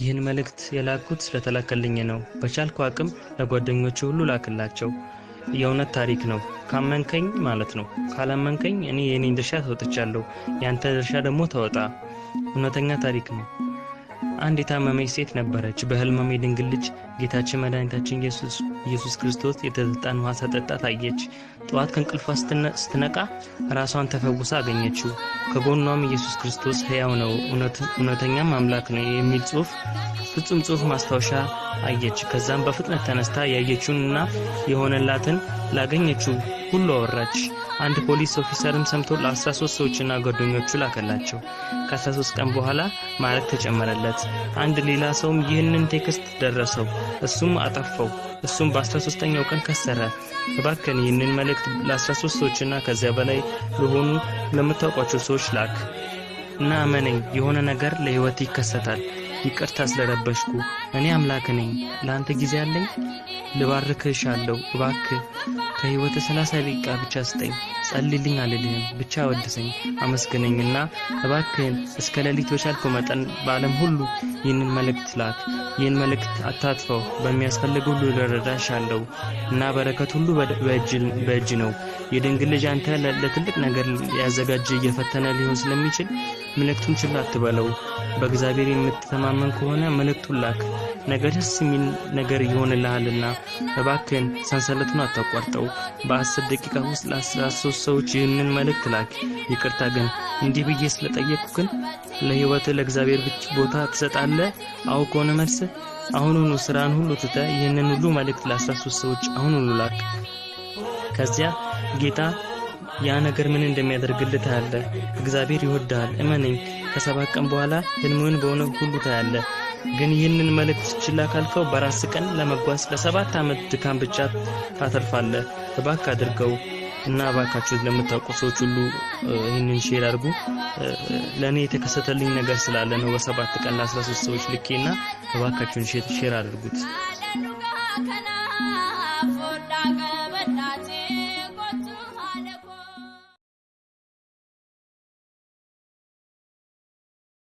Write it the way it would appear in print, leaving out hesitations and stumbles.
ይህን መልእክት የላኩት ስለተላከልኝ ነው። በቻልኩ አቅም ለጓደኞቼ ሁሉ ላክላቸው። የእውነት ታሪክ ነው። ካመንከኝ ማለት ነው። ካላመንከኝ እኔ የኔን ድርሻ ተወጥቻለሁ፣ ያንተ ድርሻ ደግሞ ተወጣ። እውነተኛ ታሪክ ነው። አንድ የታመመች ሴት ነበረች። በህልሟ የድንግል ልጅ ጌታችን መድኃኒታችን ኢየሱስ ክርስቶስ የተሰጣን ውሃ ሰጠጣ ታየች። ጠዋት ከእንቅልፏ ስትነቃ ራሷን ተፈውሳ አገኘችው። ከጎኗም ኢየሱስ ክርስቶስ ሕያው ነው፣ እውነተኛም አምላክ ነው የሚል ፍጹም ጽሑፍ ማስታወሻ አየች። ከዛም በፍጥነት ተነስታ ያየችውንና የሆነላትን ላገኘችው ሁሉ አወራች። አንድ ፖሊስ ኦፊሰርም ሰምቶ ለ13 ሰዎችና ጓደኞቹ ላከላቸው። ከ13 ቀን በኋላ ማዕረግ ተጨመረለት። አንድ ሌላ ሰውም ይህንን ቴክስት ደረሰው፣ እሱም አጠፋው። እሱም በ13ኛው ቀን ከሰረ። እባክህ ይህንን መልእክት ለ13 ሰዎችና ከዚያ በላይ ለሆኑ ለምታውቋቸው ሰዎች ላክ እና እመነኝ፣ የሆነ ነገር ለህይወት ይከሰታል። ይቅርታ ስለረበሽኩ፣ እኔ አምላክ ነኝ። ለአንተ ጊዜ አለኝ፣ ልባርክሻለሁ። እባክህ ከህይወት 30 ደቂቃ ብቻ ስጠኝ። ጸልይልኝ አልልህም፣ ብቻ ወድሰኝ፣ አመስግነኝና እባክህን እስከ ሌሊት በቻልከው መጠን በዓለም ሁሉ ይህንን መልእክት ላክ። ይህን መልእክት አታጥፈው። በሚያስፈልግ ሁሉ ልረዳሻለሁ እና በረከት ሁሉ በእጅ ነው። የድንግል ልጅ አንተ ለትልቅ ነገር ያዘጋጀ እየፈተነ ሊሆን ስለሚችል መልእክቱን ችላ አትበለው። በእግዚአብሔር የምትተማመን ከሆነ መልእክቱን ላክ። ነገር ደስ የሚል ነገር ይሆንልሃልና እባክህን ሰንሰለቱን አታቋርጠው። በ10 ደቂቃ ውስጥ ለ13 ሰዎች ይህንን መልእክት ላክ። ይቅርታ ግን እንዲህ ብዬ ስለጠየቅኩ ግን ለህይወት ለእግዚአብሔር ብቻ ቦታ ትሰጣለህ? አው ከሆነ መልስ አሁኑኑ ስራን ሁሉ ትተህ ይህንን ሁሉ መልእክት ለ13 ሰዎች አሁኑኑ ላክ። ከዚያ ጌታ ያ ነገር ምን እንደሚያደርግልህ ታያለህ። እግዚአብሔር ይወድሃል፣ እመነኝ። ከ7 ቀን በኋላ ህልሙን በእውነት ሁሉ ታያለህ። ግን ይህንን መልእክት ችላ ካልከው በራስ ቀን ለመጓዝ ለ7 ዓመት ድካም ብቻ ታተርፋለህ። እባክህ አድርገው እና እባካችሁ ለምታውቁ ሰዎች ሁሉ ይህንን ሼር አድርጉ። ለኔ የተከሰተልኝ ነገር ስላለ ነው። በ7 ቀን ለ13 ሰዎች ልኬና እባካችሁን ሼር አድርጉት።